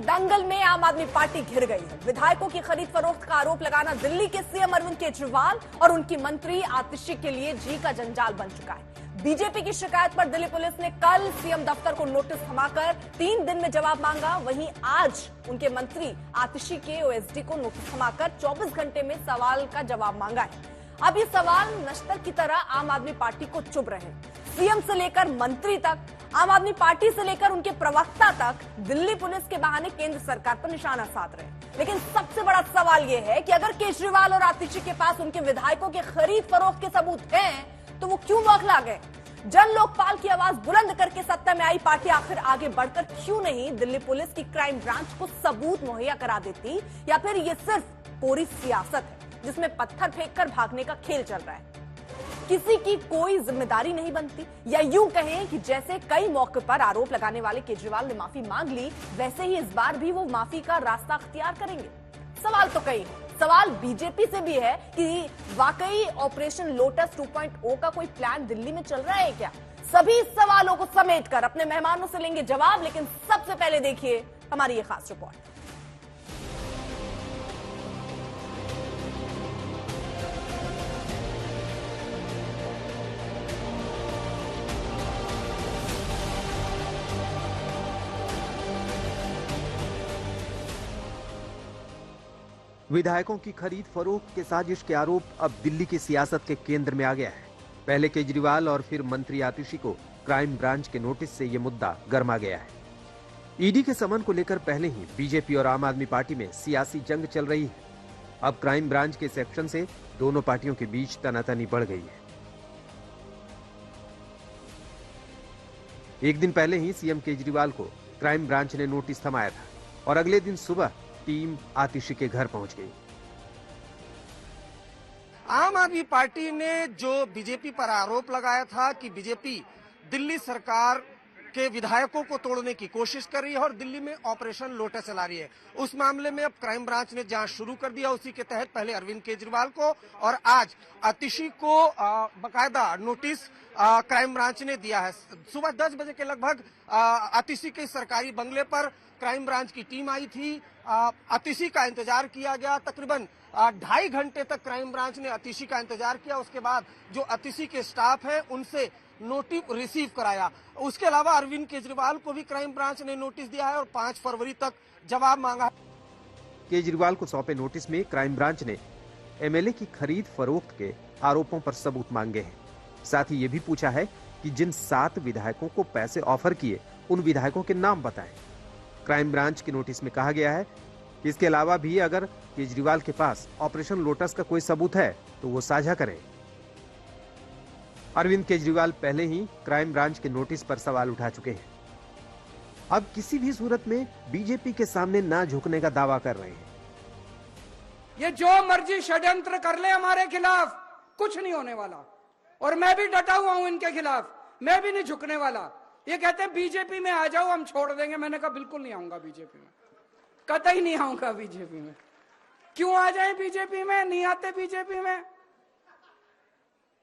दंगल में आम आदमी पार्टी घिर गई है। विधायकों की खरीद फरोख्त का आरोप लगाना दिल्ली के सीएम अरविंद केजरीवाल और उनकी मंत्री आतिशी के लिए जी का जंजाल बन चुका है। बीजेपी की शिकायत पर दिल्ली पुलिस ने कल सीएम दफ्तर को नोटिस थमाकर 3 दिन में जवाब मांगा। वहीं आज उनके मंत्री आतिशी के ओएसडी को नोटिस थमाकर 24 घंटे में सवाल का जवाब मांगा है। अब ये सवाल नश्तर की तरह आम आदमी पार्टी को चुभ रहे हैं। सीएम से लेकर मंत्री तक, आम आदमी पार्टी से लेकर उनके प्रवक्ता तक दिल्ली पुलिस के बहाने केंद्र सरकार पर निशाना साध रहे हैं। लेकिन सबसे बड़ा सवाल यह है कि अगर केजरीवाल और आतिशी के पास उनके विधायकों के खरीद फरोख्त के सबूत हैं, तो वो क्यों बौखला गए? जन लोकपाल की आवाज बुलंद करके सत्ता में आई पार्टी आखिर आगे बढ़कर क्यों नहीं दिल्ली पुलिस की क्राइम ब्रांच को सबूत मुहैया करा देती? या फिर ये सिर्फ पूरी सियासत है जिसमें पत्थर फेंककर भागने का खेल चल रहा है? किसी की कोई जिम्मेदारी नहीं बनती, या यूं कहें कि जैसे कई मौके पर आरोप लगाने वाले केजरीवाल ने माफी मांग ली, वैसे ही इस बार भी वो माफी का रास्ता अख्तियार करेंगे। सवाल तो कई है। सवाल बीजेपी से भी है कि वाकई ऑपरेशन लोटस 2.0 का कोई प्लान दिल्ली में चल रहा है क्या? सभी सवालों को समेटकर अपने मेहमानों से लेंगे जवाब, लेकिन सबसे पहले देखिए हमारी ये खास रिपोर्ट। विधायकों की खरीद फरोख्त के साजिश के आरोप अब दिल्ली की सियासत के केंद्र में आ गया है। पहले केजरीवाल और फिर मंत्री आतिशी को क्राइम ब्रांच के नोटिस से यह मुद्दा गर्मा गया है। ईडी के समन को लेकर पहले ही बीजेपी और आम आदमी पार्टी में सियासी जंग चल रही है। अब क्राइम ब्रांच के सेक्शन से दोनों पार्टियों के बीच तनातनी बढ़ गई है। एक दिन पहले ही सीएम केजरीवाल को क्राइम ब्रांच ने नोटिस थमाया था और अगले दिन सुबह टीम आतिशी के घर पहुंच गई। आम आदमी पार्टी ने जो बीजेपी पर आरोप लगाया था कि बीजेपी दिल्ली सरकार के विधायकों को तोड़ने की कोशिश कर रही है और दिल्ली में ऑपरेशन लोटस चला रही है, उस मामले में अब क्राइम ब्रांच ने जांच शुरू कर दिया। उसी के तहत पहले अरविंद केजरीवाल को और आज आतिशी को बकायदा नोटिस क्राइम ब्रांच ने दिया है। सुबह 10 बजे के लगभग आतिशी के सरकारी बंगले पर क्राइम ब्रांच की टीम आई थी। आतिशी का इंतजार किया गया। तकरीबन 2.5 घंटे तक क्राइम ब्रांच ने आतिशी का इंतजार किया। उसके बाद जो आतिशी के स्टाफ है उनसे नोटिस रिसीव कराया। उसके अलावा अरविंद केजरीवाल को भी क्राइम ब्रांच ने नोटिस दिया है और 5 फरवरी तक जवाब मांगा। केजरीवाल को सौंपे नोटिस में क्राइम ब्रांच ने एमएलए की खरीद फरोख्त के आरोपों पर सबूत मांगे हैं। साथ ही ये भी पूछा है कि जिन 7 विधायकों को पैसे ऑफर किए उन विधायकों के नाम बताएं। क्राइम ब्रांच के नोटिस में कहा गया है कि इसके अलावा भी अगर केजरीवाल के पास ऑपरेशन लोटस का कोई सबूत है तो वो साझा करें। अरविंद केजरीवाल पहले ही क्राइम ब्रांच के नोटिस पर सवाल उठा चुके हैं। अब किसी भी सूरत में बीजेपी के सामने ना झुकने का दावा कर रहे हैं। ये जो मर्जी षड्यंत्र कर ले हमारे खिलाफ, कुछ नहीं होने वाला और मैं भी डटा हुआ हूं इनके खिलाफ। मैं भी नहीं झुकने वाला। ये कहते हैं बीजेपी में आ जाओ हम छोड़ देंगे। मैंने कहा बिल्कुल नहीं आऊंगा बीजेपी में, कतई नहीं आऊंगा बीजेपी में। क्यों आ जाए बीजेपी में? नहीं आते बीजेपी में।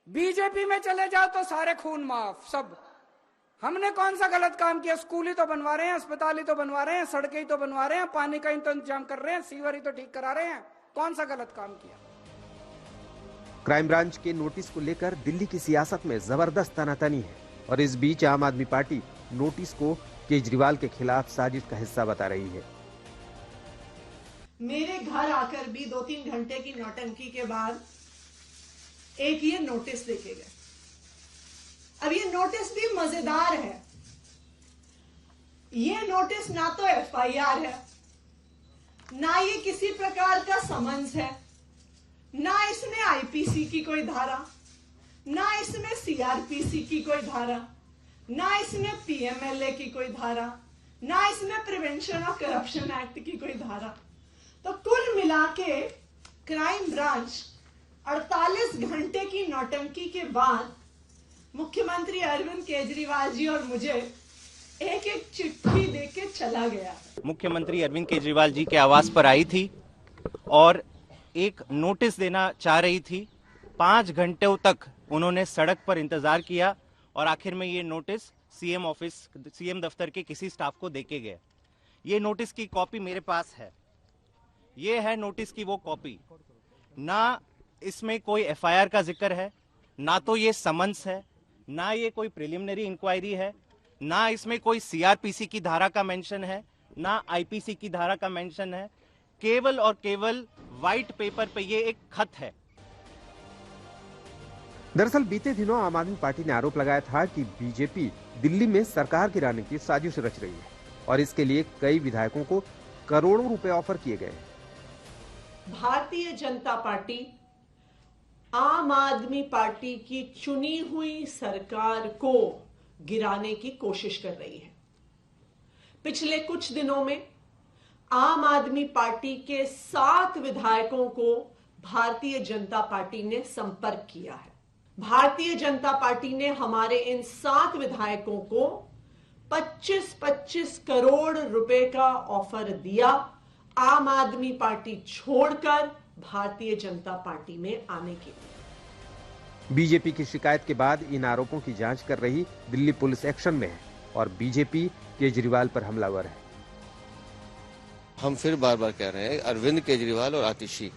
बीजेपी में चले जाओ तो सारे खून माफ सब। हमने कौन सा गलत काम किया? स्कूल ही तो बनवा रहे हैं, अस्पताल ही तो बनवा रहे हैं, सड़कें ही तो बनवा रहे हैं, पानी का इंतजाम कर रहे हैं, सीवर ही तो ठीक करा रहे हैं। कौन सा गलत काम किया? क्राइम ब्रांच के नोटिस को लेकर दिल्ली की सियासत में जबरदस्त तनातनी है और इस बीच आम आदमी पार्टी नोटिस को केजरीवाल के खिलाफ साजिश का हिस्सा बता रही है। मेरे घर आकर भी 2-3 घंटे की नौटंकी के बाद एक ये नोटिस देखे गए। अब ये नोटिस भी मजेदार है। ये नोटिस ना तो एफआईआर है, ना ये किसी प्रकार का समन्स है, ना इसमें आईपीसी की कोई धारा, ना इसमें सीआरपीसी की कोई धारा, ना इसमें पीएमएलए की कोई धारा, ना इसमें प्रिवेंशन ऑफ करप्शन एक्ट की कोई धारा। तो कुल मिला के क्राइम ब्रांच 48 घंटे की नौटंकी के बाद मुख्यमंत्री अरविंद केजरीवाल जी और मुझे एक एक चिट्ठी देके चला गया। मुख्यमंत्री अरविंद केजरीवाल जी के आवास पर आई थी और एक नोटिस देना चाह रही थी। 5 घंटों तक उन्होंने सड़क पर इंतजार किया और आखिर में ये नोटिस सीएम दफ्तर के किसी स्टाफ को देके गए। ये नोटिस की कॉपी मेरे पास है, ये है नोटिस की वो कॉपी। ना इसमें कोई एफआईआर का जिक्र है, ना तो ये समन्स है, ना ये कोई प्रिलिमिनरी इंक्वायरी है, ना इसमें कोई सीआरपीसी की धारा का मेंशन है, ना आईपीसी की धारा का मेंशन है। केवल और केवल व्हाइट पेपर पे ये एक खत है। दरअसल बीते दिनों आम आदमी पार्टी ने आरोप लगाया था कि बीजेपी दिल्ली में सरकार गिराने की साजिश रच रही है और इसके लिए कई विधायकों को करोड़ों रुपए ऑफर किए गए। भारतीय जनता पार्टी आम आदमी पार्टी की चुनी हुई सरकार को गिराने की कोशिश कर रही है। पिछले कुछ दिनों में आम आदमी पार्टी के 7 विधायकों को भारतीय जनता पार्टी ने संपर्क किया है। भारतीय जनता पार्टी ने हमारे इन 7 विधायकों को 25-25 करोड़ रुपए का ऑफर दिया आम आदमी पार्टी छोड़कर भारतीय जनता पार्टी में आने के लिए। बीजेपी की शिकायत के बाद इन आरोपों की जांच कर रही दिल्ली पुलिस एक्शन में है और बीजेपी केजरीवाल पर हमलावर है। हम फिर बार बार कह रहे हैं, अरविंद केजरीवाल और आतिशी,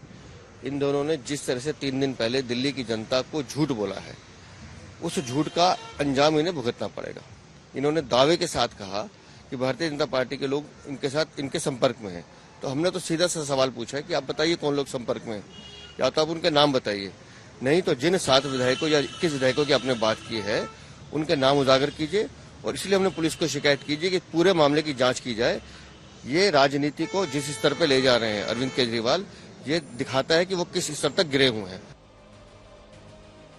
इन दोनों ने जिस तरह से 3 दिन पहले दिल्ली की जनता को झूठ बोला है, उस झूठ का अंजाम इन्हें भुगतना पड़ेगा। इन्होंने दावे के साथ कहा कि भारतीय जनता पार्टी के लोग इनके साथ इनके संपर्क में हैं। तो हमने तो सीधा सा सवाल पूछा है कि आप बताइए कौन लोग संपर्क में हैं, या तो आप उनके नाम बताइए, नहीं तो जिन 7 विधायकों या 21 विधायकों की आपने बात की है उनके नाम उजागर कीजिए। और इसलिए हमने पुलिस को शिकायत कीजिए कि पूरे मामले की जांच की जाए। ये राजनीति को जिस स्तर पर ले जा रहे हैं अरविंद केजरीवाल, ये दिखाता है कि वो किस स्तर तक गिरे हुए हैं।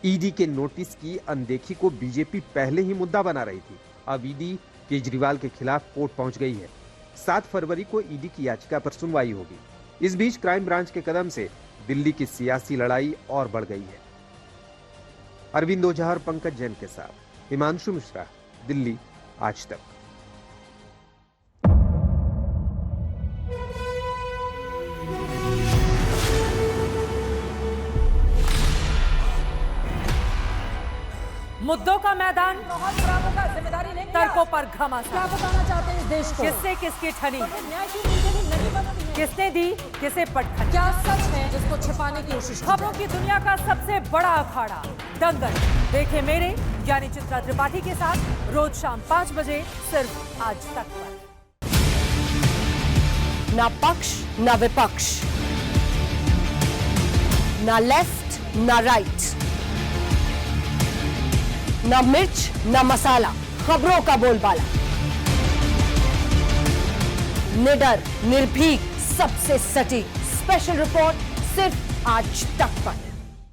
ईडी के नोटिस की अनदेखी को बीजेपी पहले ही मुद्दा बना रही थी। अब ईडी केजरीवाल के खिलाफ कोर्ट पहुंच गई है। 7 फरवरी को ईडी की याचिका पर सुनवाई होगी। इस बीच क्राइम ब्रांच के कदम से दिल्ली की सियासी लड़ाई और बढ़ गई है। अरविंद ओझा और पंकज जैन के साथ हिमांशु मिश्रा, दिल्ली आज तक। मुद्दों का मैदान, जिम्मेदारी लेंगे, तर्कों पर घमासान। क्या बताना चाहते हैं इस देश को? किससे किसकी ठनी, किसने दी किसे पटखनी, क्या सच है जिसको छिपाने की कोशिश। खबरों की दुनिया का सबसे बड़ा अखाड़ा दंगल देखे मेरे यानी चित्रा त्रिपाठी के साथ रोज शाम 5 बजे सिर्फ आज तक पर। ना पक्ष ना विपक्ष, ना लेफ्ट ना राइट, ना मिर्च ना मसाला, खबरों का बोलबाला, निडर निर्भीक सबसे सटीक स्पेशल रिपोर्ट सिर्फ आज तक पर।